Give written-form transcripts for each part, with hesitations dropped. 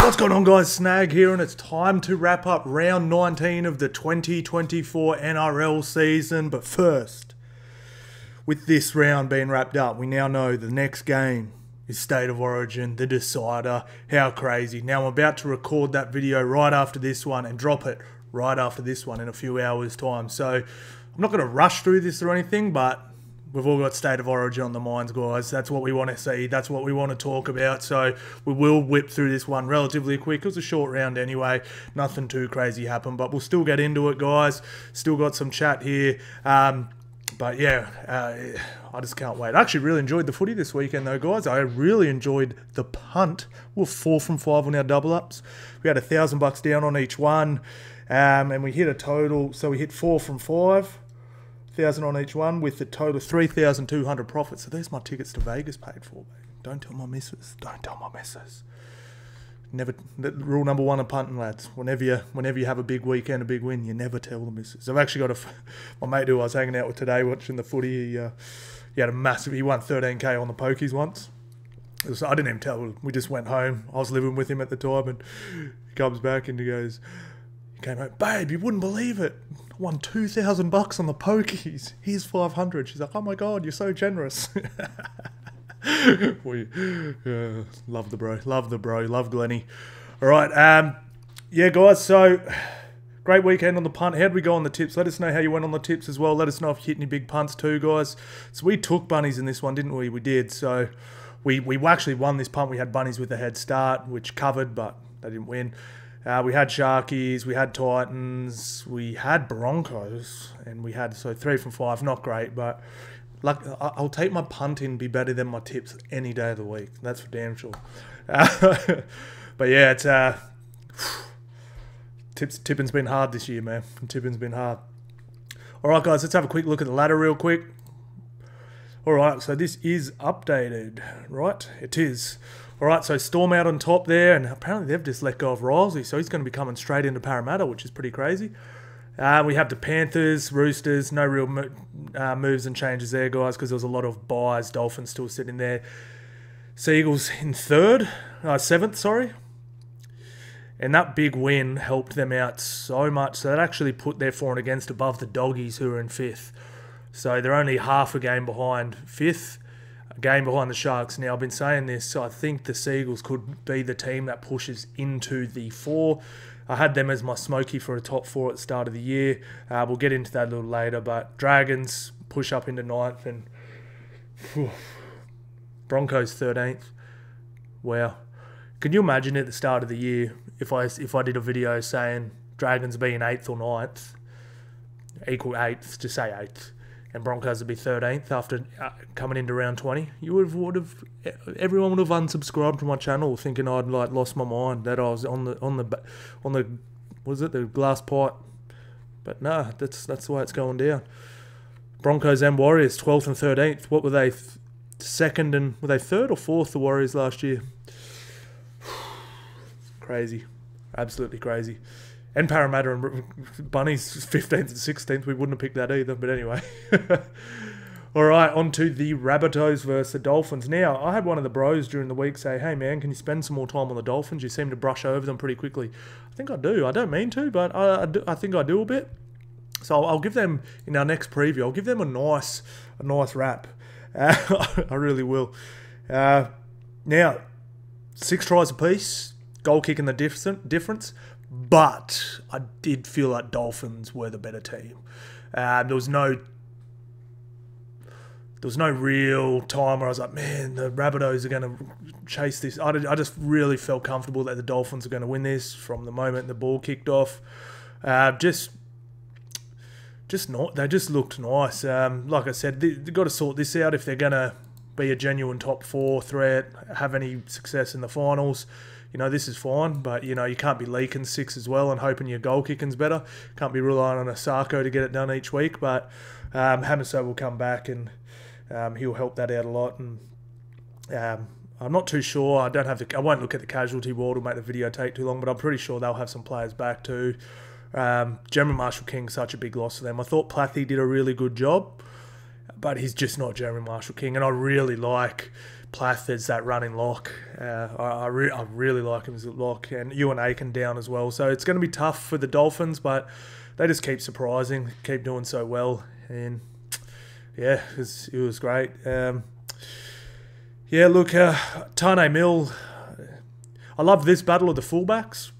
What's going on, guys? Snag here, and it's time to wrap up round 19 of the 2024 NRL season. But first, with this round being wrapped up, we now know the next game is State of Origin, the decider. How crazy. Now, I'm about to record that video right after this one and drop it right after this one in a few hours' time. So, I'm not going to rush through this or anything, but we've all got State of Origin on the minds, guys. That's what we want to see. That's what we want to talk about. So we will whip through this one relatively quick. It was a short round anyway. Nothing too crazy happened, but we'll still get into it, guys. Still got some chat here. But yeah, I just can't wait. I actually really enjoyed the footy this weekend, though, guys. I really enjoyed the punt. We were 4 from 5 on our double-ups. We had $1,000 down on each one, and we hit a total. So we hit 4 from 5. 1,000 on each one with the total 3,200 profit. So there's my tickets to Vegas paid for, babe. Don't tell my missus. Don't tell my missus. Never. Rule number 1 of punting, lads. Whenever you have a big weekend, a big win, you never tell the missus. I've actually got my mate who I was hanging out with today watching the footy. He had a massive. He won 13k on the pokies once. I didn't even tell him. We just went home. I was living with him at the time, and he comes back and he goes. He came home, babe, you wouldn't believe it. I won $2,000 on the pokies. Here's 500. She's like, oh my God, you're so generous. Love the bro. Love the bro. Love Glenny. All right. Yeah, guys. So, great weekend on the punt. How'd we go on the tips? Let us know how you went on the tips as well. Let us know if you hit any big punts too, guys. So, we took bunnies in this one, didn't we? We did. So, we actually won this punt. We had bunnies with a head start, which covered, but they didn't win. We had Sharkies, we had Titans, we had Broncos, and we had, so 3 from 5, not great, but like, I'll take my punting be better than my tips any day of the week. That's for damn sure. But yeah, it's tipping's been hard this year, man. Tipping's been hard. All right, guys, let's have a quick look at the ladder real quick. All right, so this is updated, right? It is. All right, so Storm out on top there, and apparently they've just let go of Risley, so he's going to be coming straight into Parramatta, which is pretty crazy. We have the Panthers, Roosters, no real moves and changes there, guys, because there was a lot of buys. Dolphins still sitting there. Seagulls in 7th, sorry. And that big win helped them out so much, so that actually put their for and against above the Doggies, who are in 5th. So they're only half a game behind 5th. Game behind the Sharks. Now, I've been saying this, so I think the Seagulls could be the team that pushes into the 4. I had them as my smoky for a top 4 at the start of the year. We'll get into that a little later, but Dragons push up into 9th, and Broncos 13th. Wow. Can you imagine at the start of the year if I did a video saying Dragons being 8th or 9th, equal 8th, just say 8th, and Broncos would be 13th after coming into round 20, everyone would have unsubscribed to my channel thinking I'd like lost my mind, that I was on the was it the glass pipe? But no, that's the way it's going down. Broncos and Warriors 12th and 13th. What were they? Second and were they 3rd or 4th? The Warriors last year. Crazy, absolutely crazy. And Parramatta and Bunnies 15th and 16th. We wouldn't have picked that either. But anyway. All right, on to the Rabbitohs versus the Dolphins. Now, I had one of the bros during the week say, hey, man, can you spend some more time on the Dolphins? You seem to brush over them pretty quickly. I think I do. I don't mean to, but I think I do a bit. So I'll give them, in our next preview, I'll give them a nice wrap. I really will. Now, 6 tries apiece. Goal kicking the difference. But I did feel like Dolphins were the better team. There was no real time where I was like, man, the Rabbitohs are going to chase this. I just really felt comfortable that the Dolphins are going to win this from the moment the ball kicked off. They just looked nice. Like I said, they've got to sort this out if they're going to be a genuine top 4 threat, have any success in the finals. You know, this is fine, but, you know, you can't be leaking 6 as well and hoping your goal kicking's better. Can't be relying on a Sarko to get it done each week, but Hamiso will come back and he'll help that out a lot. And I'm not too sure. I won't look at the casualty ward. It'll make the video take too long, but I'm pretty sure they'll have some players back too. Jeremy Marshall-King's such a big loss for them. I thought Plathy did a really good job, but he's just not Jeremy Marshall-King, and I really like Plath is that running lock. I really like him as a lock, and Ewan Aiken down as well. So it's going to be tough for the Dolphins, but they just keep surprising, keep doing so well, and yeah, it was great. Yeah, look, Tane Mill, I love this battle of the fullbacks.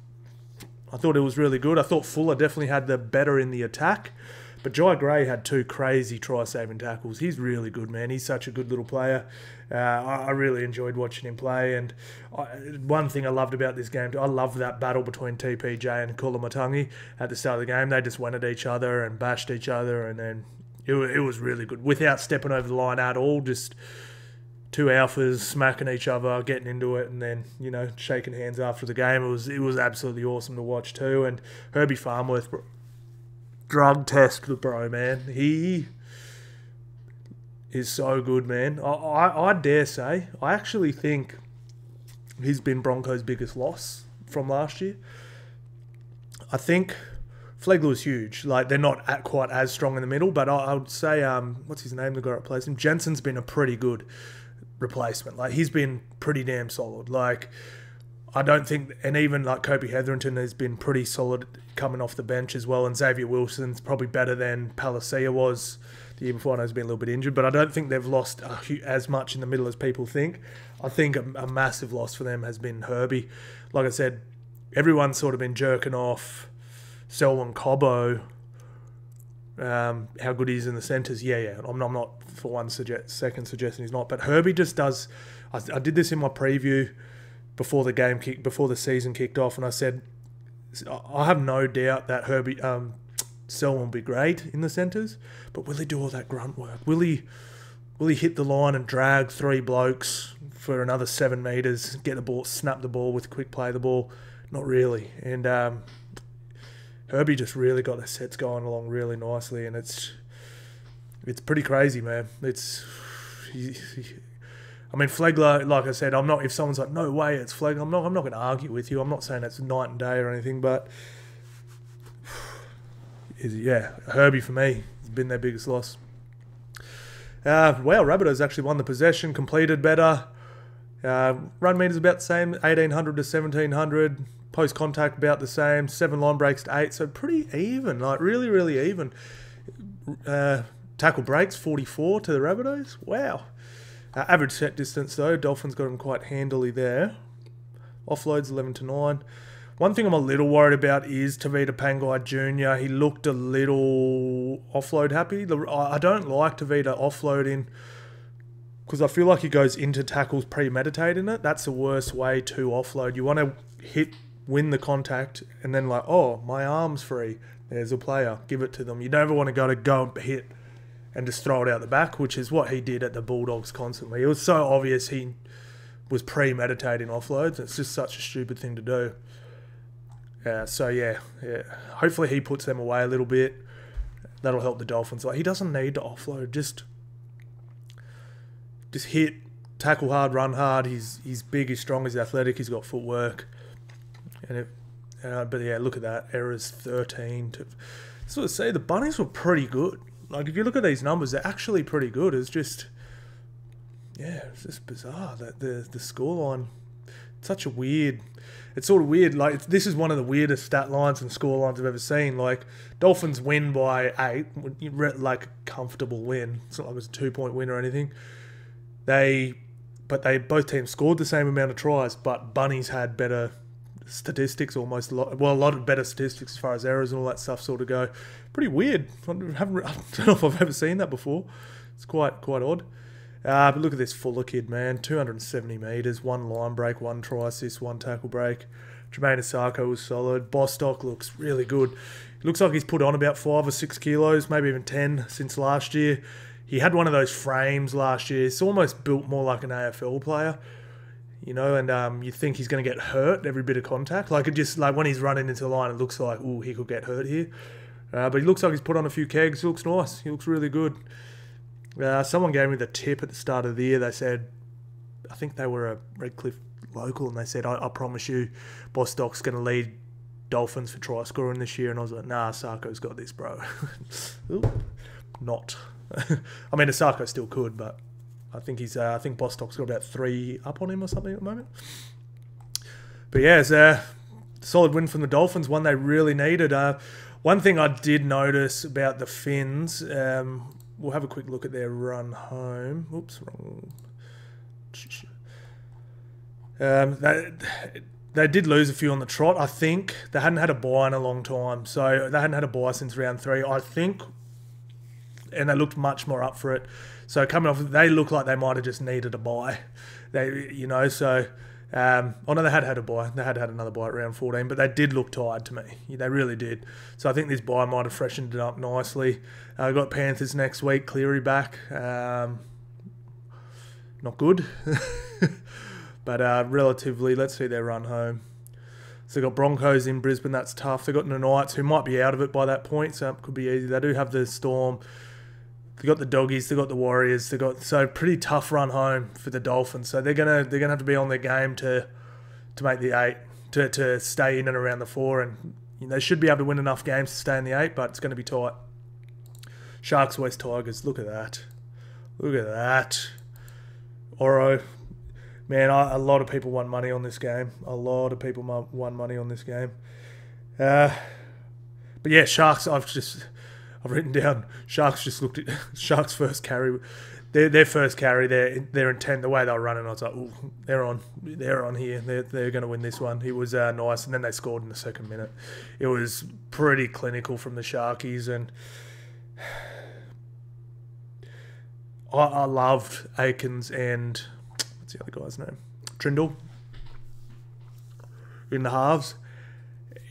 I thought it was really good. I thought Fuller definitely had the better in the attack. But Jai Gray had 2 crazy try-saving tackles. He's really good, man. He's such a good little player. I really enjoyed watching him play. And one thing I loved about this game, I loved that battle between TPJ and Kulamotangi at the start of the game. They just went at each other and bashed each other. And then it was really good. Without stepping over the line at all, just 2 alphas smacking each other, getting into it, and then, you know, shaking hands after the game. It was absolutely awesome to watch too. And Herbie Farmworth, drug test the bro, man. He is so good, man. I dare say, I actually think he's been Broncos' biggest loss from last year. I think Flegler was huge. Like, they're not quite as strong in the middle, but I would say, what's his name, the guy that replaced him? Jensen's been a pretty good replacement. Like, he's been pretty damn solid. Like, I don't think, and even like Kobe Hetherington has been pretty solid coming off the bench as well, and Xavier Wilson's probably better than Palacia was the year before. I know he's been a little bit injured, but I don't think they've lost as much in the middle as people think. I think a massive loss for them has been Herbie. Like I said, everyone's sort of been jerking off Selwyn Cobbo, how good he is in the centres. Yeah. I'm not for one second suggesting he's not, but Herbie just does. I did this in my preview before the season kicked off, and I said I have no doubt that Herbie Selwyn will be great in the centres, but will he do all that grunt work? Will he hit the line and drag 3 blokes for another 7 metres, get the ball, snap the ball with quick play the ball? Not really. And Herbie just really got the sets going along really nicely, and it's pretty crazy, man. I mean, Flegler, like I said, I'm not. If someone's like, "No way, it's Flegler," I'm not going to argue with you. I'm not saying it's night and day or anything, but yeah, Herbie for me has been their biggest loss. Rabbitohs actually won the possession, completed better. Run meters about the same, 1800 to 1700. Post contact about the same, 7 line breaks to 8, so pretty even, like really, really even. Tackle breaks 44 to the Rabbitohs. Wow. Average set distance though, Dolphins got them quite handily there. Offloads 11 to 9. One thing I'm a little worried about is Tavita Pangai Jr. He looked a little offload happy. I don't like Tavita offloading because I feel like he goes into tackles premeditating it. That's the worst way to offload. You want to win the contact, and then like, oh, my arm's free. There's a player. Give it to them. You never want to go and hit and just throw it out the back, which is what he did at the Bulldogs constantly. It was so obvious he was premeditating offloads. It's just such a stupid thing to do. So yeah. Hopefully he puts them away a little bit. That'll help the Dolphins. Like, he doesn't need to offload. Just hit, tackle hard, run hard. He's big, he's strong, he's athletic, he's got footwork. But yeah, look at that. Errors 13 to. So to say the Bunnies were pretty good. Like, if you look at these numbers, they're actually pretty good. It's just bizarre that the scoreline. It's sort of weird. Like, this is one of the weirdest stat lines and score lines I've ever seen. Like, Dolphins win by 8, like a comfortable win. It's not like it was a 2-point win or anything. Both teams scored the same amount of tries, but Bunnies had better statistics, a lot of better statistics as far as errors and all that stuff sort of go. Pretty weird. I don't know if I've ever seen that before. It's quite odd. But look at this Fuller kid, man. 270 metres, 1 line break, 1 try assist, 1 tackle break. Jermaine Asako was solid. Bostock looks really good. It looks like he's put on about 5 or 6 kilos, maybe even 10 since last year. He had one of those frames last year. It's almost built more like an AFL player. You know, and you think he's going to get hurt every bit of contact. Like, it just, like, when he's running into the line, it looks like, ooh, he could get hurt here. But he looks like he's put on a few kegs. He looks nice. He looks really good. Someone gave me the tip at the start of the year. They said, I think they were a Redcliffe local, and they said, I promise you, Bostock's going to lead Dolphins for try scoring this year. And I was like, nah, Sarko's got this, bro. Ooh, not. I mean, Asako still could, but I think I think Bostock's got about 3 up on him or something at the moment. But yeah, it's a solid win from the Dolphins, one they really needed. One thing I did notice about the Finns, we'll have a quick look at their run home. Oops, wrong. They did lose a few on the trot. I think they hadn't had a bye in a long time, so they hadn't had a bye since round 3. I think, and they looked much more up for it. So coming off, they look like they might have just needed a bye. So. I know they had a bye. They had another bye at round 14, but they did look tired to me. They really did. So I think this bye might have freshened it up nicely. Got Panthers next week. Cleary back. Not good. But relatively, let's see their run home. So they've got Broncos in Brisbane. That's tough. They've got the Knights, who might be out of it by that point, so it could be easy. They do have the Storm. They've got the Doggies, they've got the Warriors, so pretty tough run home for the Dolphins. So they're gonna have to be on their game to make the 8, to stay in and around the 4, and they should be able to win enough games to stay in the 8, but it's going to be tight. Sharks, West Tigers, look at that. Oro, man, a lot of people won money on this game. But yeah, Sharks, I've written down, Sharks just looked at Sharks' first carry. Their first carry, their intent, the way they were running, I was like, ooh, they're on here. They're going to win this one. It was nice, and then they scored in the second minute. It was pretty clinical from the Sharkies, and I loved Aikens and, what's the other guy's name? Trindle in the halves.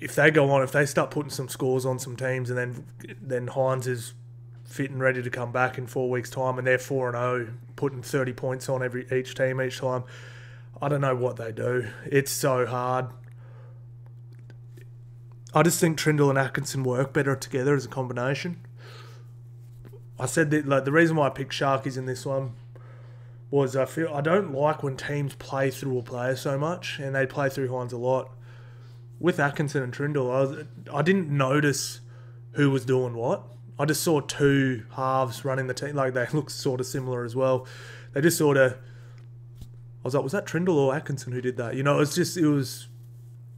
If they go on, if they start putting some scores on some teams, and then Hines is fit and ready to come back in 4 weeks' time, and they're 4-0, putting 30 points on each team each time, I don't know what they do. It's so hard. I just think Trindle and Atkinson work better together as a combination. I said that the reason why I picked Sharkies in this one was I don't like when teams play through a player so much, and they play through Hines a lot. With Atkinson and Trindle, I didn't notice who was doing what. I just saw 2 halves running the team. Like, they look sort of similar as well. They just sort of... I was like, was that Trindle or Atkinson who did that? It was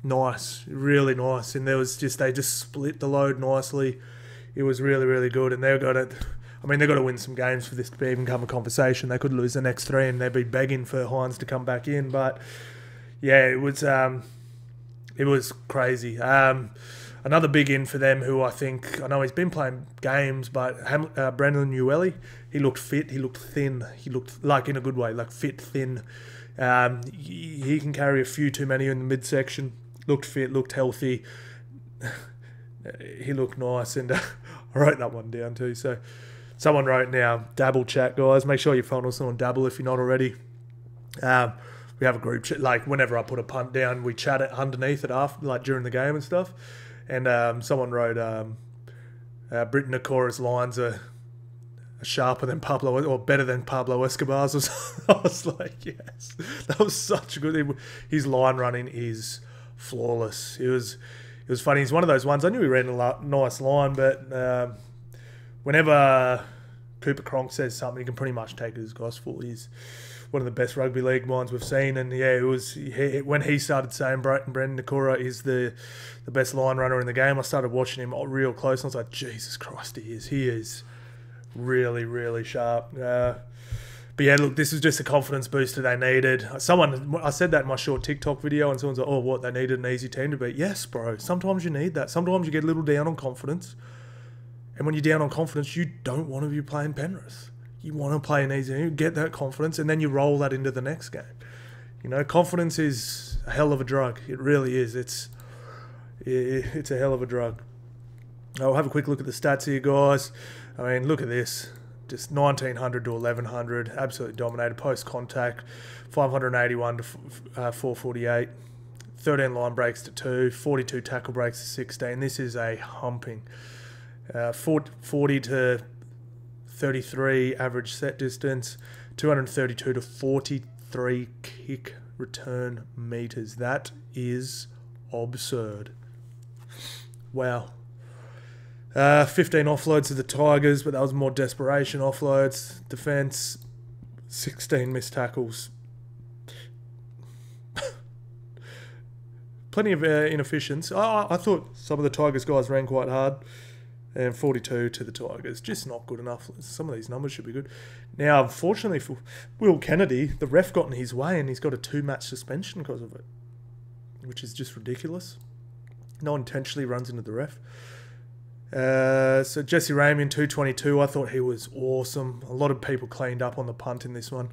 nice, really nice. And they just split the load nicely. It was really, really good. And they've got to win some games for this to even become a conversation. They could lose the next 3 and they'd be begging for Hines to come back in. But, yeah, it was crazy. Another big in for them, who I know he's been playing games, but Brandon Ueli, he looked fit, he looked thin, he looked, like, in a good way, like fit, thin. He can carry a few too many in the midsection. Looked fit, looked healthy. He looked nice, and I wrote that one down too. So someone wrote now, Dabble chat, guys. Make sure you follow us on Dabble if you're not already. We have a group chat. Like, whenever I put a punt down, we chat it underneath it after, like during the game and stuff. And someone wrote, Britton Nakora's lines are sharper than Pablo, or better than Pablo Escobar's. I was like, yes, that was such a good. His line running is flawless. It was funny. He's one of those ones. I knew he ran a nice line, but whenever Cooper Cronk says something, you can pretty much take it as gospel. He's one of the best rugby league minds we've seen, and yeah, when he started saying Brendan Nakora is the best line runner in the game, I started watching him real close, and I was like, Jesus Christ, he is really, really sharp. But yeah, look, this is just a confidence booster they needed. I said that in my short TikTok video, and someone's like, oh, what, they needed an easy team to beat? Yes, bro, sometimes you need that. Sometimes you get a little down on confidence, and when you're down on confidence, you don't want to be playing Penrith. You want to play an easy game, get that confidence, and then you roll that into the next game. Confidence is a hell of a drug. It really is. It's a hell of a drug. I'll have a quick look at the stats here, guys. I mean, look at this. Just 1,900 to 1,100. Absolutely dominated. Post-contact, 581 to 448. 13 line breaks to 2. 42 tackle breaks to 16. This is a humping. 40 to 33 average set distance, 232 to 43 kick return meters. That is absurd. Wow. 15 offloads to the Tigers, but that was more desperation offloads. Defence, 16 missed tackles. Plenty of inefficiency. I thought some of the Tigers guys ran quite hard. And 42 to the Tigers. Just not good enough. Some of these numbers should be good. Now, unfortunately for Will Kennedy, the ref got in his way and he's got a 2-match suspension because of it. Which is just ridiculous. No one intentionally runs into the ref. So Jesse Ramian, 222. I thought he was awesome. A lot of people cleaned up on the punt in this one.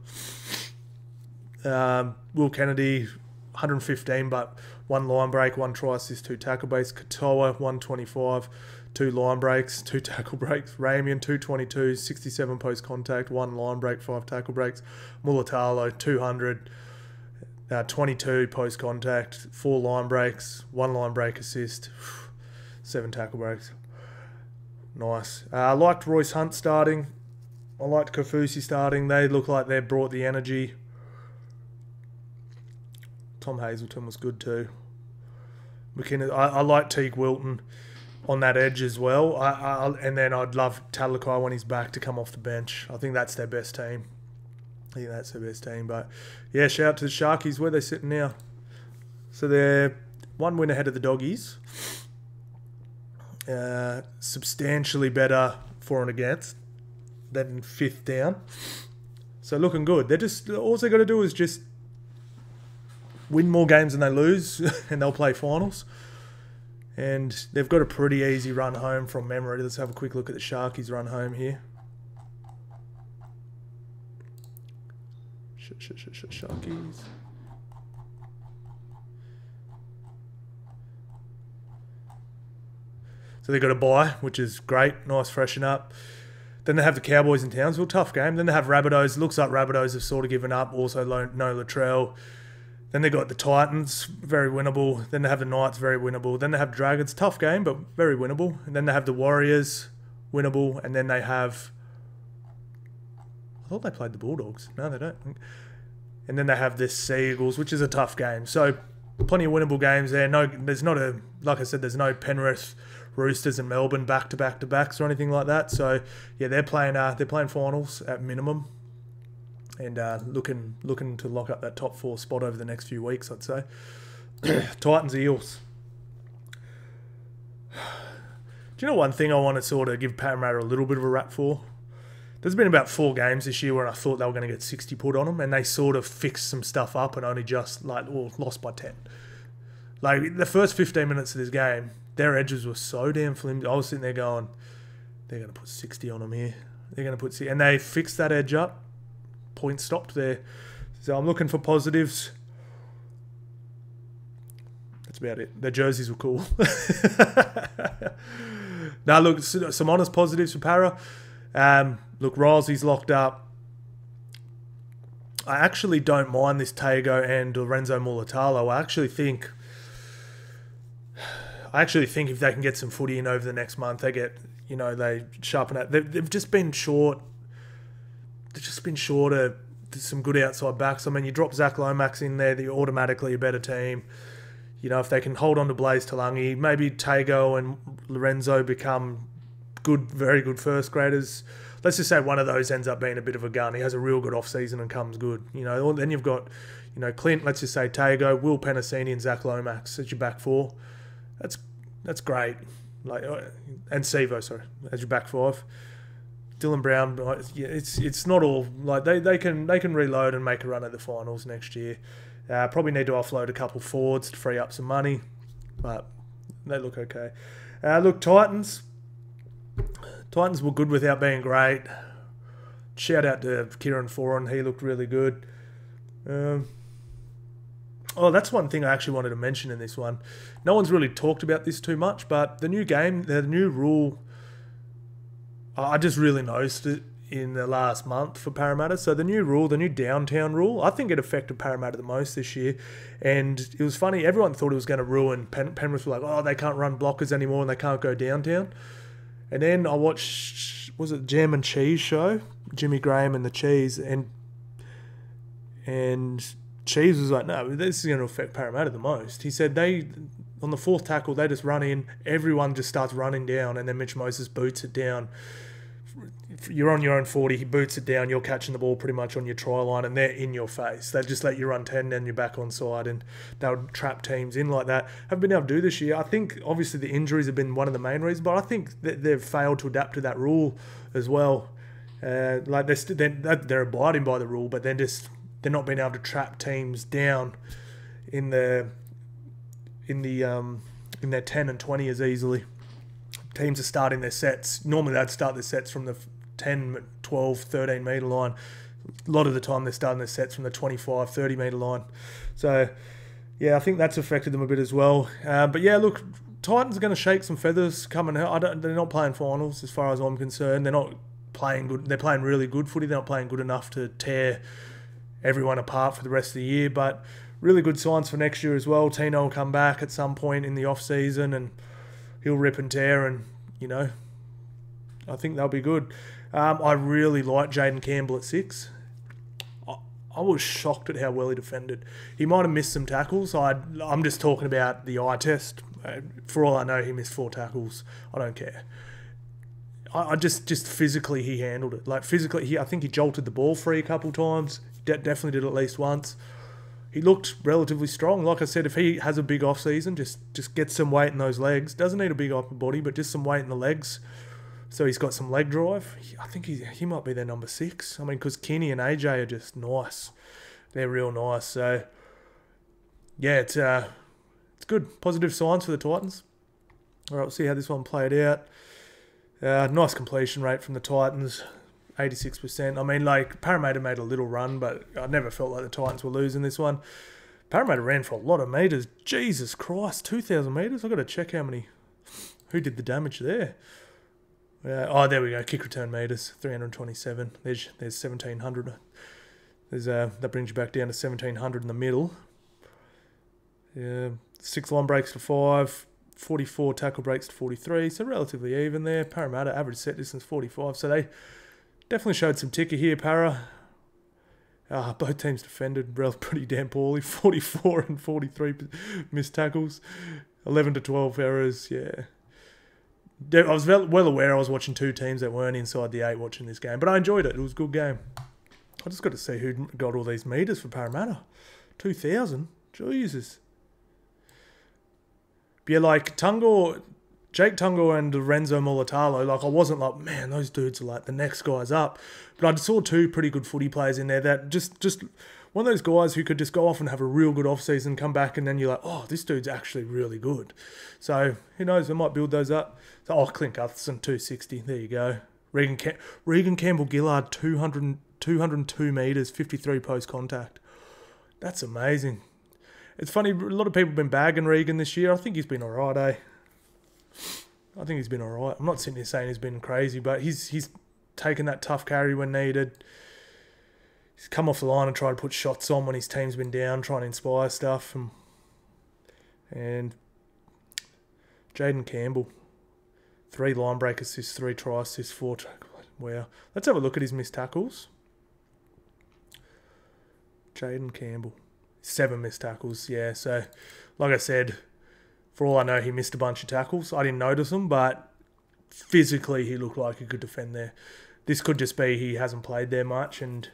Will Kennedy, 115, but 1 line break, 1 try assist, 2 tackle breaks. Katoa, 125, 2 line breaks, 2 tackle breaks. Ramian, 222, 67 post contact, 1 line break, 5 tackle breaks. Mulatalo, 200, 22 post contact, 4 line breaks, 1 line break assist, 7 tackle breaks. Nice. I liked Royce Hunt starting. I liked Kafusi starting. They look like they brought the energy. Tom Hazelton was good too. McKinnon, I like Teague Wilton on that edge as well. And then I'd love Talakai when he's back to come off the bench. I think that's their best team. But yeah, shout out to the Sharkies. Where are they sitting now? So they're 1 win ahead of the Doggies. Substantially better for and against than 5th down. So looking good. They're just, all they got to do is just win more games than they lose and they'll play finals. And they've got a pretty easy run home from memory. Let's have a quick look at the Sharkies run home here. Sharkies. So they've got a bye, which is great. Nice freshen up. Then they have the Cowboys in Townsville. Tough game. Then they have Rabbitohs. Looks like Rabbitohs have sort of given up. Also no Latrell. Then they got the Titans, very winnable. Then they have the Knights, very winnable. Then they have Dragons, tough game, but very winnable. And then they have the Warriors, winnable. And then they have... I thought they played the Bulldogs. No, they don't. And then they have the Seagulls, which is a tough game. So plenty of winnable games there. No, there's not a... Like I said, there's no Penrith, Roosters and Melbourne back-to-back-to-backs or anything like that. So, yeah, they're playing finals at minimum. And looking to lock up that top 4 spot over the next few weeks, I'd say. Titans, Eels. Do you know one thing I want to sort of give Parramatta a little bit of a rap for? There's been about 4 games this year where I thought they were going to get 60 put on them, and they sort of fixed some stuff up and only just lost by 10. Like the first 15 minutes of this game, their edges were so damn flimsy. I was sitting there going, they're going to put 60 on them here. They're going to put 60, and they fixed that edge up. Point stopped there. So I'm looking for positives. That's about it. Their jerseys were cool. Now look, some honest positives for Para. Look, Rilesy's locked up. I actually don't mind this Tago and Lorenzo Mulatalo. I actually think if they can get some footy in over the next month, they sharpen it. They've just been short. They've just been short of some good outside backs. I mean, you drop Zach Lomax in there, they're automatically a better team. You know, if they can hold on to Blaze Talangi, maybe Tago and Lorenzo become good, very good first graders. Let's just say one of those ends up being a bit of a gun. He has a real good off-season and comes good. You know, then you've got, Clint, let's just say Tago, Will Penasini and Zach Lomax as your back 4. That's great. And Sevo, as your back 5. Dylan Brown, it's not all like they can reload and make a run at the finals next year. Probably need to offload a couple forwards to free up some money, but they look okay. Look, Titans were good without being great. Shout out to Kieran Foran, he looked really good. That's one thing I actually wanted to mention in this one. No one's really talked about this too much, but the new rule. I just really noticed it in the last month for Parramatta. So the new downtown rule, I think it affected Parramatta the most this year. And it was funny, everyone thought it was going to ruin Penrith. Were like, they can't run blockers anymore and they can't go downtown. And then I watched, was it Jam and Cheese show? Jimmy Graham and the Cheese. And Cheese was like, no, this is going to affect Parramatta the most. He said on the 4th tackle, they just run in, everyone just starts running down, and then Mitch Moses boots it down. you're on your own 40, he boots it down, you're catching the ball pretty much on your try line, and they're in your face. They just let you run 10, then you're back on side, and they'll trap teams in like that. Haven't been able to do this year. I think, obviously, the injuries have been one of the main reasons, but I think that they've failed to adapt to that rule as well. Like they're abiding by the rule, but they're not being able to trap teams down in their 10 and 20 as easily. Teams are starting their sets. Normally they'd start their sets from the 10, 12, 13 metre line. A lot of the time they're starting their sets from the 25, 30 metre line. So, yeah, I think that's affected them a bit as well. But, yeah, look, Titans are going to shake some feathers coming out. They're not playing finals as far as I'm concerned. They're not playing good. They're playing really good footy. They're not playing good enough to tear everyone apart for the rest of the year. But really good signs for next year as well. Tino will come back at some point in the off-season and he'll rip and tear, and, you know, I think they'll be good. I really like Jaden Campbell at 6. I was shocked at how well he defended. He might have missed some tackles. I'm just talking about the eye test. For all I know, he missed 4 tackles. I don't care. I just physically he handled it. Like physically, I think he jolted the ball free a couple times. Definitely did at least once. He looked relatively strong. Like I said, if he has a big off-season, just get some weight in those legs. Doesn't need a big upper body, but just some weight in the legs. So he's got some leg drive. I think he might be their number 6. I mean, because Kenny and AJ are just nice. They're real nice. So, yeah, it's good. Positive signs for the Titans. All right, we'll see how this one played out. Nice completion rate from the Titans. 86%. I mean, like, Parramatta made a little run, but I never felt like the Titans were losing this one. Parramatta ran for a lot of metres. Jesus Christ, 2,000 metres? I've got to check who did the damage there. There we go. Kick return metres, 327. There's 1,700. That brings you back down to 1,700 in the middle. 6 line breaks to 5. 44 tackle breaks to 43. So relatively even there. Parramatta, average set distance 45. So they definitely showed some ticker here, Para. Both teams defended pretty damn poorly. 44 and 43 missed tackles. 11 to 12 errors, yeah. I was well aware I was watching 2 teams that weren't inside the 8 watching this game, but I enjoyed it. It was a good game. I just got to see who got all these metres for Parramatta. 2,000? Jesus. But yeah, like Jake Tungo and Lorenzo Mulatalo, like I wasn't like, man, those dudes are like the next guys up. But I saw 2 pretty good footy players in there that just one of those guys who could just go off and have a real good off-season, come back, and then you're like, oh, this dude's actually really good. So, who knows, we might build those up. So, Clint Gutherson, 260. There you go. Regan Campbell-Gillard, 202 metres, 53 post-contact. That's amazing. It's funny, a lot of people have been bagging Regan this year. I think he's been all right, eh? I think he's been all right. I'm not sitting here saying he's been crazy, but he's taken that tough carry when needed. He's come off the line and tried to put shots on when his team's been down, trying to inspire stuff. And Jaden Campbell, 3 line break assists, 3 try assists, 4 tackles. Wow. Let's have a look at his missed tackles. Jaden Campbell, 7 missed tackles. Yeah, so like I said, for all I know, he missed a bunch of tackles. I didn't notice them, but physically he looked like he could defend there. This could just be he hasn't played there much and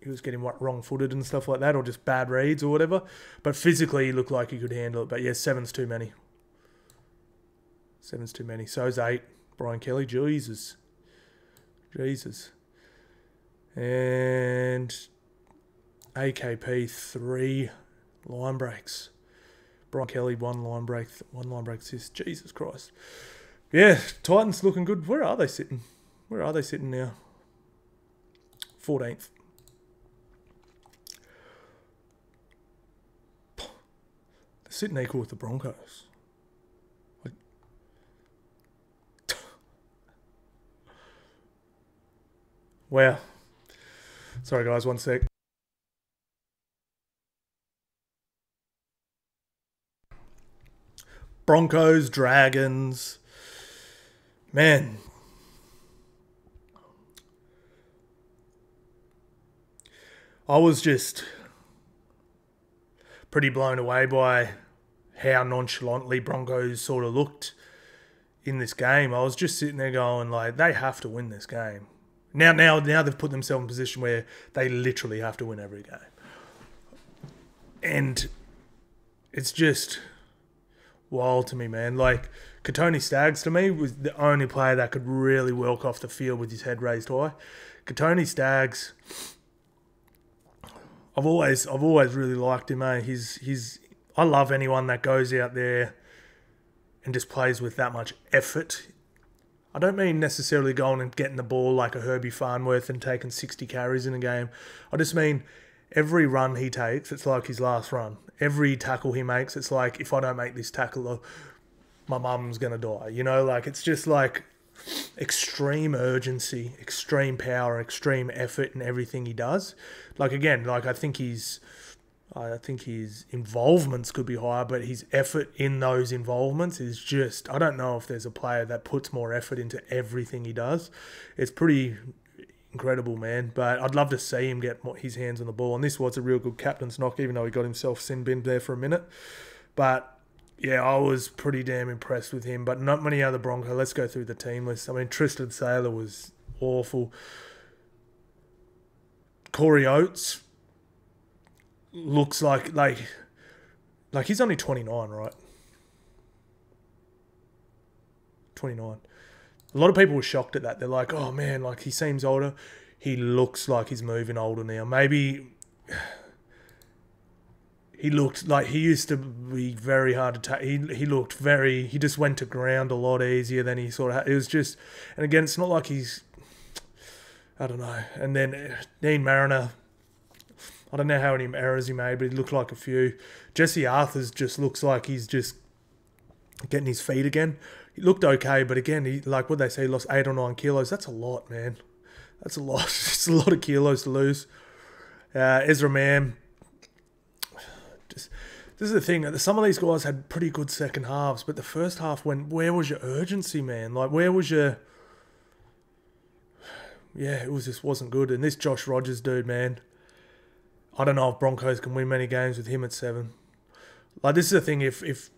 he was getting wrong-footed and stuff like that, or just bad reads or whatever. But physically he looked like he could handle it. But yeah, 7's too many. 7's too many. So's 8. Brian Kelly, Jesus. And AKP, 3 line breaks. Brian Kelly, 1 line break assist. Jesus Christ. Yeah, Titans looking good. Where are they sitting? Now? 14th. They're sitting equal with the Broncos. Wow. Sorry guys, 1 sec. Broncos, Dragons. Man. I was just pretty blown away by how nonchalantly Broncos sort of looked in this game, I was just sitting there going, like, they have to win this game. Now they've put themselves in a position where they literally have to win every game. And it's just wild to me, man. Like, Katoni Staggs, to me, was the only player that could really walk off the field with his head raised high. Katoni Staggs, I've always really liked him, eh? I love anyone that goes out there and just plays with that much effort. I don't mean necessarily going and getting the ball like a Herbie Farnworth and taking 60 carries in a game. I just mean every run he takes, it's like his last run. Every tackle he makes, it's like, if I don't make this tackle, my mum's going to die. You know, like, it's just like extreme urgency, extreme power, extreme effort in everything he does. Like, again, like, I think his involvements could be higher, but his effort in those involvements is just, I don't know if there's a player that puts more effort into everything he does. It's pretty incredible, man. But I'd love to see him get his hands on the ball. And this was a real good captain's knock, even though he got himself sin-binned there for a minute. But yeah, I was pretty damn impressed with him. But not many other Broncos. Let's go through the team list. I mean, Tristan Saylor was awful. Corey Oates looks like he's only 29, right? 29. A lot of people were shocked at that. They're like, oh man, like, he seems older. He looks like he's moving older now. Maybe he looked like he used to be very hard to take. He just went to ground a lot easier than he sort of had. It was just, and again, it's not like he's, I don't know. And then Dean Mariner, I don't know how many errors he made, but he looked like a few. Jesse Arthurs just looks like he's just getting his feet again. He looked okay, but again, he, like what they say, he lost 8 or 9 kilos. That's a lot, man. That's a lot. It's a lot of kilos to lose. Ezra Mann. Just, this is the thing. Some of these guys had pretty good second halves, but the first half, where was your urgency, man? Like, where was your... Yeah, it just wasn't good. And this Josh Rogers dude, man, I don't know if Broncos can win many games with him at 7. Like, this is the thing. If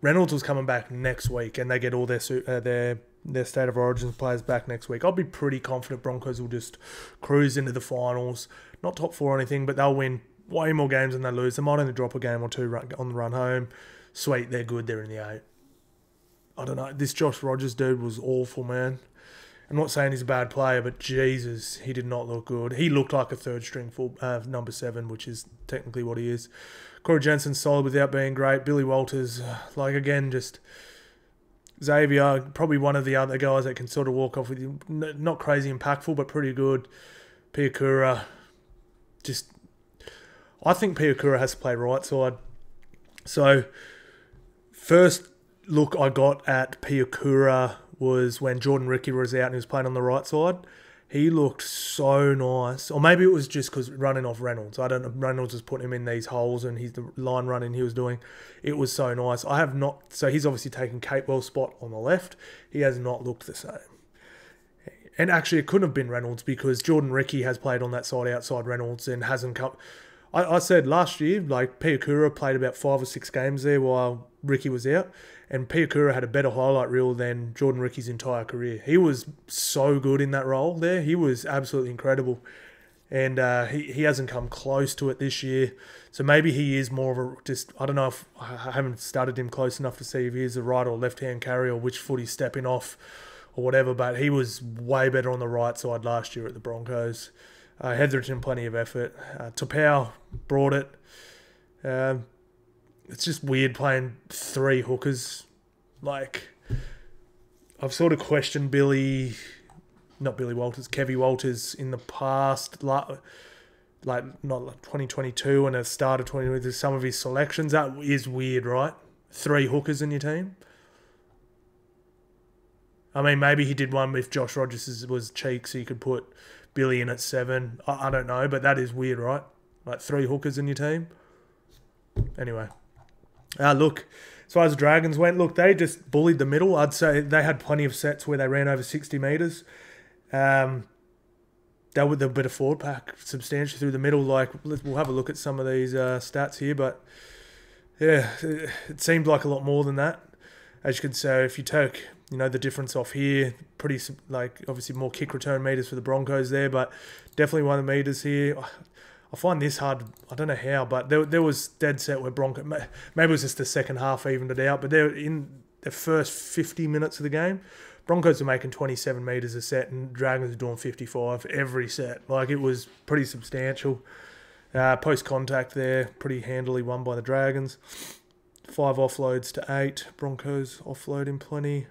Reynolds was coming back next week and they get all their State of Origin players back next week, I'll be pretty confident Broncos will just cruise into the finals. Not top 4 or anything, but they'll win way more games than they lose. They might only drop a game or 2 on the run home. Sweet, they're good. They're in the 8. I don't know. This Josh Rogers dude was awful, man. I'm not saying he's a bad player, but Jesus, he did not look good. He looked like a third-string number 7, which is technically what he is. Corey Jensen's solid without being great. Billy Walters, like, again, just... Xavier, probably one of the other guys that can sort of walk off with you. Not crazy impactful, but pretty good. Piakura, just... I think Piakura has to play right side. So, first look I got at Piakura was when Jordan Ricky was out and he was playing on the right side. He looked so nice. Or maybe it was just because running off Reynolds. I don't know. Reynolds was putting him in these holes and the line running he was doing. It was so nice. I have not... So he's obviously taken Capewell's spot on the left. He has not looked the same. And actually it couldn't have been Reynolds because Jordan Ricky has played on that side outside Reynolds and hasn't come... I said last year, like, Piakura played about 5 or 6 games there while Ricky was out. And Piakura had a better highlight reel than Jordan Ricky's entire career. He was so good in that role there. He was absolutely incredible. And he hasn't come close to it this year. So maybe he is more of a... just I don't know if... I haven't studied him close enough to see if he is a right or left-hand carrier or which foot he's stepping off or whatever. But he was way better on the right side last year at the Broncos. Hetherington, plenty of effort. Tapau brought it. It's just weird playing 3 hookers. Like, I've sort of questioned Kevy Walters in the past, like not like 2022 and the start of 2020, some of his selections. That is weird, right? 3 hookers in your team. I mean, maybe he did one if Josh Rogers was cheeks, so he could put Billy in at 7. I don't know, but that is weird, right? Like 3 hookers in your team. Anyway. Look, as far as the Dragons went, look, they just bullied the middle. I'd say they had plenty of sets where they ran over 60 metres. They were the bit of forward pack substantially through the middle. Like, we'll have a look at some of these stats here, but yeah, it seemed like a lot more than that. As you can see, if you take You know, the difference off here, pretty, like, obviously more kick return meters for the Broncos there, but definitely one of the meters here. I find this hard. I don't know how, but there was dead set where Broncos, maybe it was just the second half evened it out, but they're in the first 50 minutes of the game, Broncos are making 27 metres a set and Dragons are doing 55 every set. Like, it was pretty substantial. Post-contact there, pretty handily won by the Dragons. 5 offloads to 8. Broncos offloading plenty.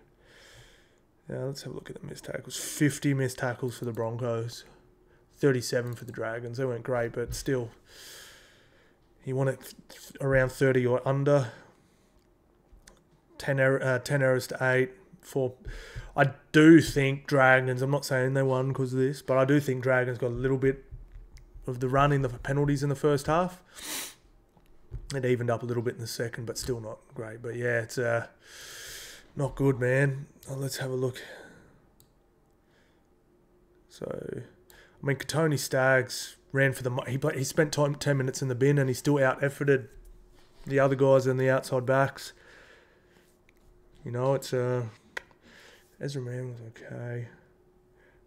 Let's have a look at the missed tackles. 50 missed tackles for the Broncos. 37 for the Dragons. They weren't great, but still. He won it around 30 or under. 10 errors to 8. 4. I do think Dragons, I'm not saying they won because of this, but I do think Dragons got a little bit of the run in the penalties in the first half. It evened up a little bit in the second, but still not great. But yeah, it's not good, man. Let's have a look. So, I mean, Katoni Staggs ran for the... He spent 10 minutes in the bin and he still out-efforted the other guys and the outside backs. You know, it's... Ezra Mann was okay.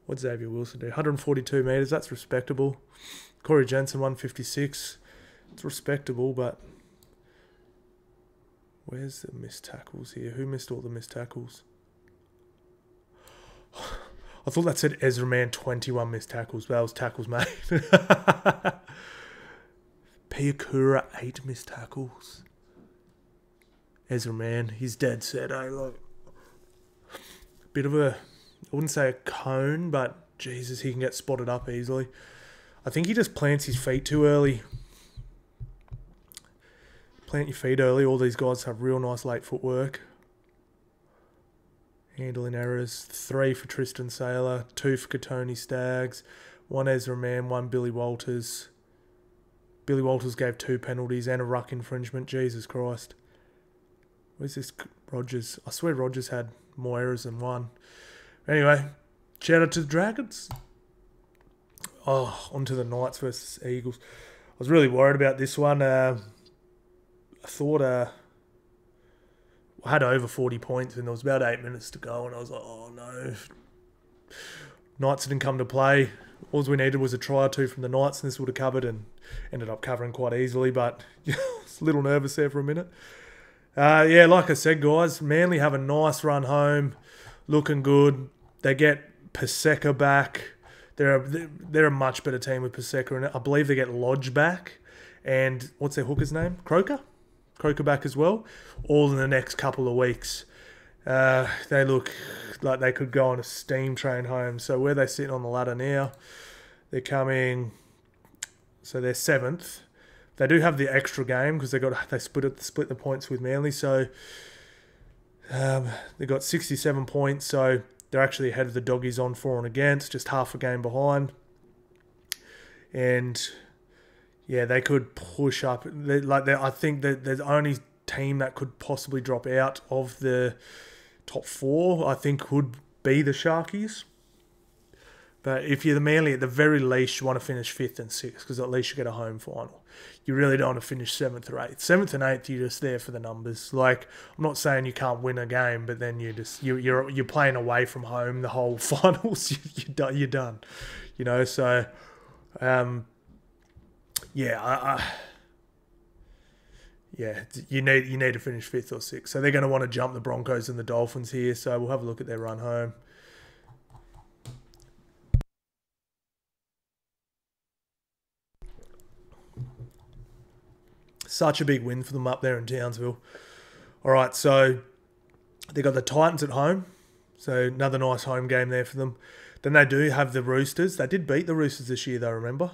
What'd Xavier Wilson do? 142 metres, that's respectable. Corey Jensen, 156. It's respectable, but... Where's the missed tackles here? Who missed all the missed tackles? I thought that said Ezra Mann, 21 missed tackles, but that was tackles made. Piakura, 8 missed tackles. Ezra Mann, he's dead set, eh? Like, bit of a, I wouldn't say a cone, but Jesus, he can get spotted up easily. I think he just plants his feet too early. Plant your feet early. All these guys have real nice late footwork. Handling errors. 3 for Tristan Saylor. 2 for Katoni Staggs. 1 Ezra Mann. 1 Billy Walters. Billy Walters gave 2 penalties and a ruck infringement. Jesus Christ. Where's this Rogers? I swear Rogers had more errors than 1. Anyway, shout out to the Dragons. Oh, on to the Knights versus Eagles. I was really worried about this one. I thought I had over 40 points and there was about 8 minutes to go and I was like, oh no. Knights didn't come to play. All we needed was a try or 2 from the Knights and this would have covered, and ended up covering quite easily, but I was a little nervous there for a minute. Yeah, like I said, guys, Manly have a nice run home, looking good. They get Paseka back. They're a much better team with Paseka in it. I believe they get Lodge back. And what's their hooker's name? Croker back as well. All in the next couple of weeks. They look like they could go on a steam train home. So where they sitting on the ladder now, they're coming... So they're 7th. They do have the extra game because they split the points with Manly. So they got 67 points. So they're actually ahead of the Doggies on for and against, just half a game behind. And yeah, they could push up. I think that the only team that could possibly drop out of the top 4, I think, could be the Sharkies. But if you're the Manly, at the very least, you want to finish 5th and 6th because at least you get a home final. You really don't want to finish 7th or 8th. 7th and 8th, you're just there for the numbers. Like, I'm not saying you can't win a game, but then you're playing away from home the whole finals. You're done. You know, so yeah, yeah, you need to finish 5th or 6th. So they're going to want to jump the Broncos and the Dolphins here. So we'll have a look at their run home. Such a big win for them up there in Townsville. All right, so they got the Titans at home. So another nice home game there for them. Then they do have the Roosters. They did beat the Roosters this year, though, remember?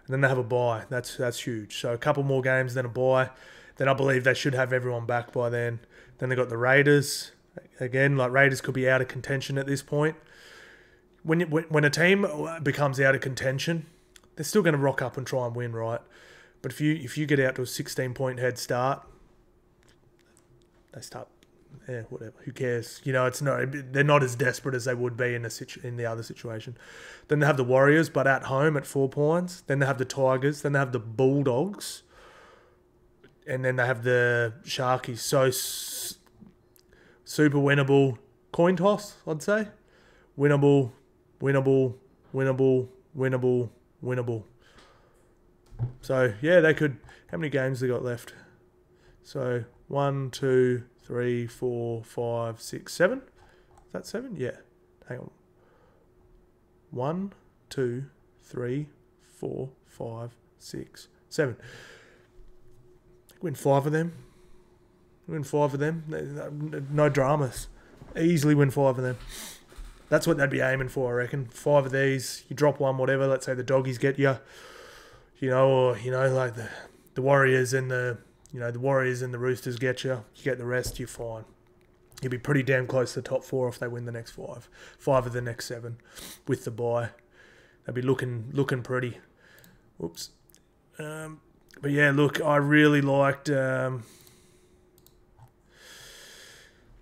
And then they have a bye. That's huge. So a couple more games, then a bye. Then I believe they should have everyone back by then. Then they got the Raiders. Again, like, Raiders could be out of contention at this point. When a team becomes out of contention, they're still going to rock up and try and win, right? But if you get out to a 16-point head start, they start, whatever. Who cares? You know, they're not as desperate as they would be in the other situation. Then they have the Warriors, but at home at 4 points. Then they have the Tigers. Then they have the Bulldogs, and then they have the Sharkies. So super winnable. coin toss, I'd say. Winnable, winnable, winnable, winnable, winnable. So, yeah, they could... How many games they got left? So, 1, 2, 3, 4, 5, 6, 7. Is that 7? Yeah. Hang on. 1, 2, 3, 4, 5, 6, 7. Win 5 of them. Win 5 of them. No dramas. Easily win 5 of them. That's what they'd be aiming for, I reckon. 5 of these. You drop one, whatever. Let's say the doggies get you. Or like the Warriors and the Warriors and the Roosters get you. You get the rest, you're fine. You'll be pretty damn close to the top 4 if they win the next 5. 5 of the next 7 with the bye. They'll be looking pretty. Whoops. But yeah, look, I really liked... I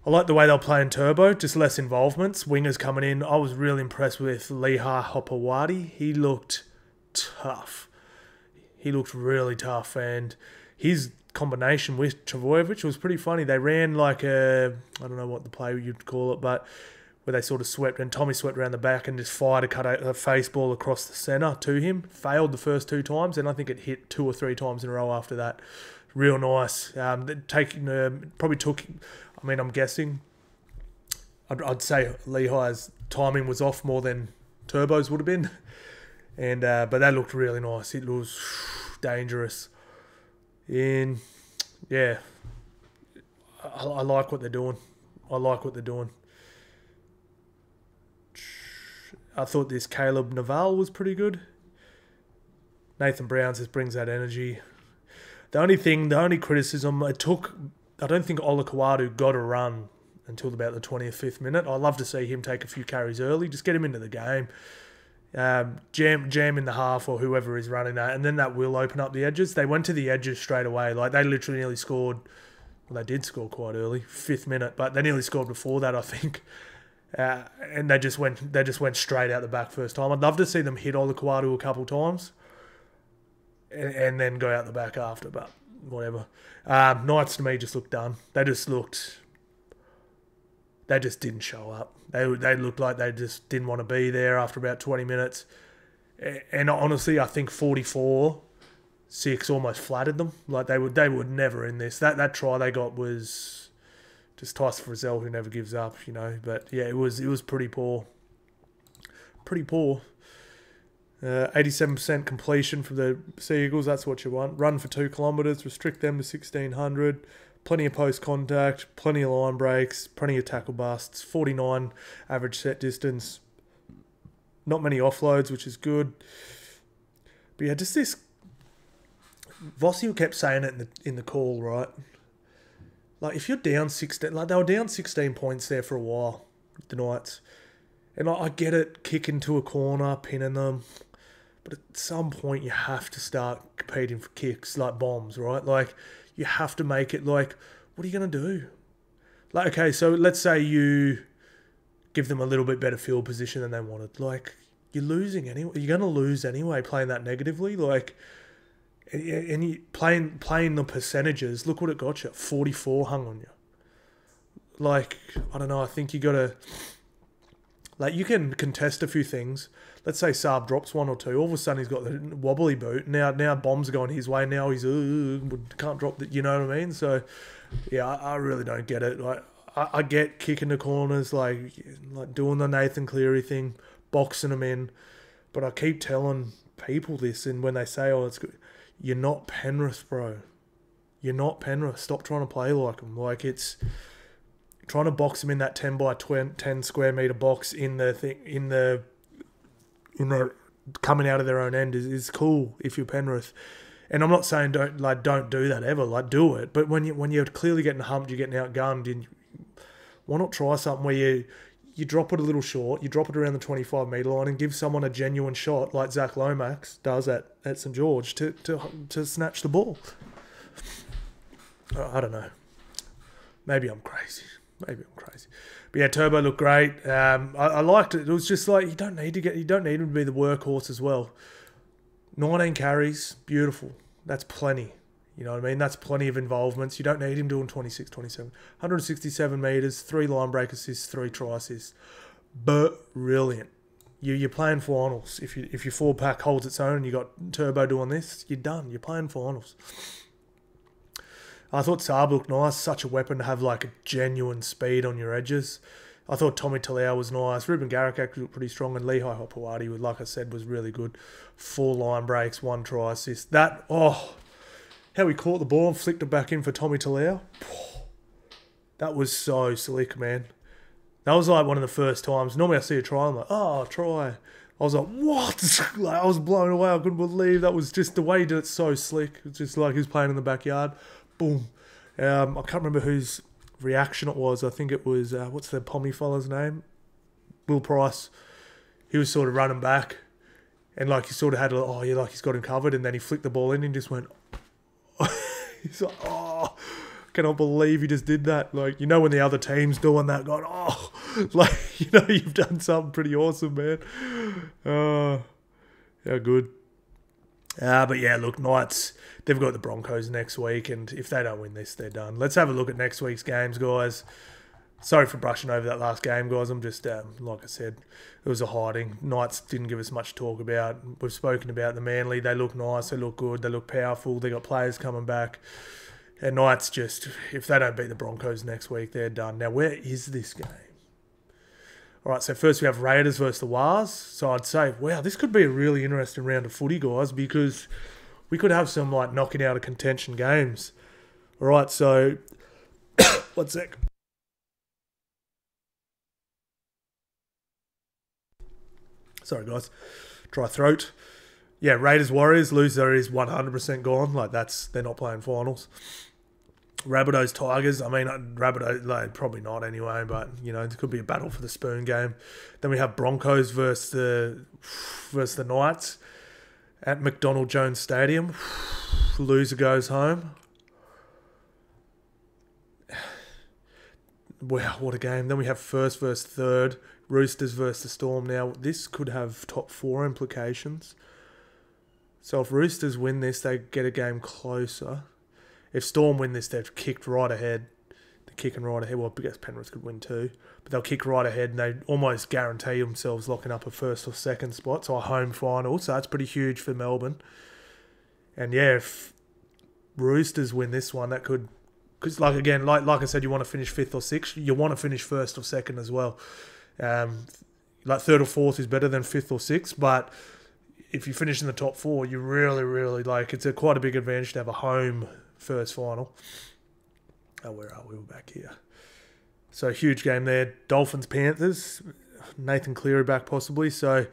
like the way they'll play in Turbo, just less involvements. Wingers coming in. I was really impressed with Leha Hopewadi. He looked tough. He looked really tough, and his combination with Travojevic was pretty funny. They ran like I don't know what the play you'd call it, but where they sort of swept, and Tommy swept around the back and just fired a face ball across the centre to him. Failed the first 2 times, and I think it hit 2 or 3 times in a row after that. Real nice. Probably took... I mean, I'm guessing... I'd say Lehi's timing was off more than Turbo's would have been. And but that looked really nice. It was dangerous. And yeah, I like what they're doing. I thought this Caleb Naval was pretty good. Nathan Brown just brings that energy. The only criticism I don't think Ola Kawadu got a run until about the 25th minute. I'd love to see him take a few carries early. Just get him into the game. Jam in the half or whoever is running that, and then that will open up the edges. They went to the edges straight away. Like, they literally nearly scored. Well, they did score quite early, 5th minute, but they nearly scored before that, I think. And they just went straight out the back first time. I'd love to see them hit Olakawadu a couple times, and then go out the back after. But whatever. Knights to me just looked done. They just didn't show up. They looked like they just didn't want to be there after about 20 minutes. And honestly, I think 44-6 almost flattered them. Like, they would never in this. That try they got was just Tyson Frizzell, who never gives up, But yeah, it was pretty poor. Pretty poor. 87% completion for the Sea Eagles. That's what you want. Run for 2 kilometres. Restrict them to 1,600. Plenty of post contact, plenty of line breaks, plenty of tackle busts, 49 average set distance. Not many offloads, which is good. But yeah, just this... Vossi kept saying it in the call, right? Like, if you're down 16... Like, they were down 16 points there for a while, the Knights. And I get it, kicking to a corner, pinning them. But at some point, you have to start competing for kicks, like bombs, right? Like... You have to make it like, what are you going to do? Like, okay, so let's say you give them a little bit better field position than they wanted. Like, you're losing anyway. You're going to lose anyway playing that negatively. Like, and you playing the percentages, look what it got you. 44 hung on you. Like, I don't know. I think you got to... Like, you can contest a few things. Let's say Saab drops 1 or 2. All of a sudden, he's got the wobbly boot. Now bombs are going his way. Now he's can't drop the... You know what I mean? So, yeah, I really don't get it. Like, I get kicking the corners, like doing the Nathan Cleary thing, boxing them in. But I keep telling people this, and when they say, oh, it's good, you're not Penrith, bro. You're not Penrith. Stop trying to play like them. Like, it's... Trying to box them in that 10 by 10 square metre box in the coming out of their own end is cool if you're Penrith. And I'm not saying don't do that ever. Like, do it. But when you're clearly getting humped, you're getting outgunned, why not try something where you drop it a little short, you drop it around the 25 metre line and give someone a genuine shot like Zach Lomax does at St George to snatch the ball. I don't know. Maybe I'm crazy. But yeah, Turbo looked great. I liked it. It was just like, you don't need him to be the workhorse as well. 19 carries, beautiful. That's plenty. You know what I mean? That's plenty of involvements. You don't need him doing 26, 27. 167 metres, 3 line break assists, 3 try assists. Brilliant. You're playing finals. If your 4-pack holds its own and you got Turbo doing this, you're done. You're playing finals. I thought Saab looked nice. Such a weapon to have like a genuine speed on your edges. I thought Tommy Talau was nice. Ruben Garrick actually looked pretty strong. And Lehigh Hopewadi, like I said, was really good. 4 line breaks, 1 try assist. How he caught the ball and flicked it back in for Tommy Talau. That was so slick, man. That was like one of the first times. Normally I see a try, I'm like, oh, try. I was like, what? Like, I was blown away. I couldn't believe that was just the way he did it, so slick. It's just like he was playing in the backyard. Boom. I can't remember whose reaction it was. I think it was, what's the Pommy fella's name? Will Price. He was sort of running back. And like he sort of had, like he's got him covered. And then he flicked the ball in and just went, he's like, oh, cannot believe he just did that. Like, you know, when the other team's doing that, going, oh, like, you know, you've done something pretty awesome, man. How good. But yeah, look, Knights, they've got the Broncos next week, and if they don't win this, they're done. Let's have a look at next week's games, guys. Sorry for brushing over that last game, guys. I'm just, like I said, it was a hiding. Knights didn't give us much to talk about. We've spoken about the Manly. They look nice. They look good. They look powerful. They got players coming back. And Knights just, if they don't beat the Broncos next week, they're done. Now, where is this game? All right, so first we have Raiders versus the Wars. So I'd say, wow, this could be a really interesting round of footy, guys, because we could have some, like, knocking out of contention games. All right, so, 1 sec. Sorry, guys. Dry throat. Yeah, Raiders Warriors. Loser is 100% gone. Like, they're not playing finals. Rabbitohs Tigers. I mean, Rabbitohs, like, probably not anyway, but, you know, it could be a battle for the spoon game. Then we have Broncos versus the Knights at McDonald Jones Stadium. Loser goes home. Wow, what a game. Then we have first versus third. Roosters versus the Storm. Now, this could have top 4 implications. So if Roosters win this, they get a game closer. If Storm win this, they've kicked right ahead. They're kicking right ahead. Well, I guess Penrith could win too. But they'll kick right ahead, and they almost guarantee themselves locking up a first or second spot. So a home final. So that's pretty huge for Melbourne. And yeah, if Roosters win this one, that could... Because, like, again, like I said, you want to finish 5th or 6th. You want to finish 1st or 2nd as well. Like 3rd or 4th is better than 5th or 6th, but if you finish in the top 4, you really, really, like, it's quite a big advantage to have a home first final. Oh, where are we? We're back here. So, huge game there. Dolphins-Panthers. Nathan Cleary back possibly. So,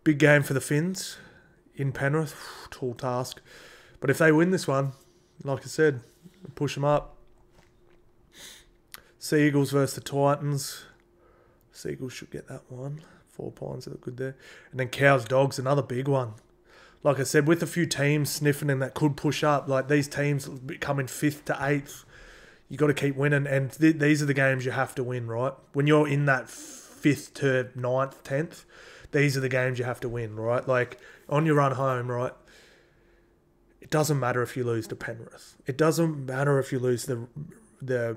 big game for the Finns in Penrith. Tall task. But if they win this one, like I said, push them up. Sea Eagles versus the Titans. Seagulls should get that one. 4 points, look good there. And then Cows Dogs, another big one. Like I said, with a few teams sniffing and that could push up, like these teams coming 5th to 8th, you got to keep winning. And these are the games you have to win, right? When you're in that 5th to 9th, 10th, these are the games you have to win, right? Like on your run home, right? It doesn't matter if you lose to Penrith. It doesn't matter if you lose the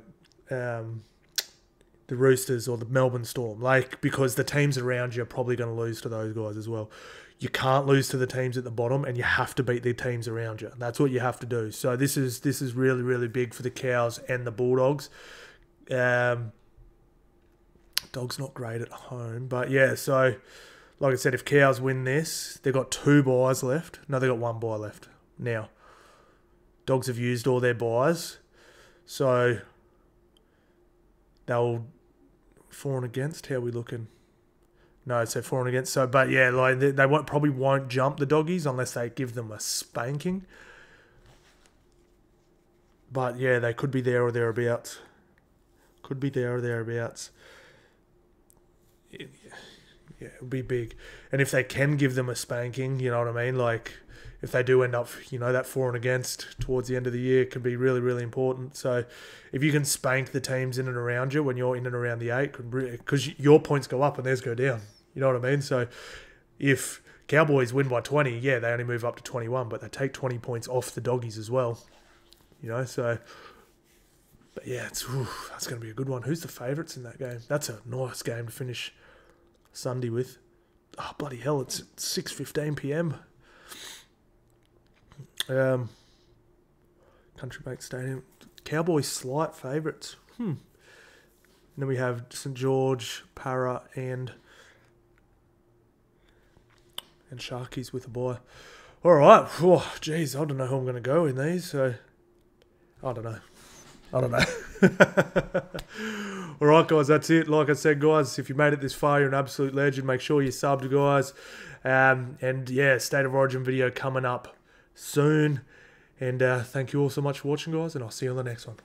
Roosters or the Melbourne Storm, like, because the teams around you are probably going to lose to those guys as well. You can't lose to the teams at the bottom, and you have to beat the teams around you. That's what you have to do. So this is really, really big for the Cows and the Bulldogs. Dogs not great at home, but yeah. So, like I said, if Cows win this, they've got 2 buys left. No, they've got 1 buy left now. Dogs have used all their buys, so they'll... For and against, how are we looking? No, so for and against. So, but yeah, like they probably won't jump the doggies unless they give them a spanking. But yeah, they could be there or thereabouts. Could be there or thereabouts. Yeah, it would be big. And if they can give them a spanking, you know what I mean? Like, if they do end up, you know, that for and against towards the end of the year can be really, really important. So if you can spank the teams in and around you when you're in and around the 8, because your points go up and theirs go down. You know what I mean? So if Cowboys win by 20. Yeah, they only move up to 21, but they take 20 points off the doggies as well. You know, so... But yeah, that's going to be a good one. Who's the favourites in that game? That's a nice game to finish Sunday with. Oh, bloody hell, it's 6:15 p.m. Country Bank Stadium. Cowboys slight favourites. And then we have St George, Para, and Sharkies with a bye. All right. Oh, geez, I don't know who I'm going to go in these. So I don't know. All right, guys, that's it. Like I said, guys, if you made it this far, you're an absolute legend. Make sure you subbed, guys. And yeah, State of Origin video coming up soon. And thank you all so much for watching, guys, and I'll see you on the next one.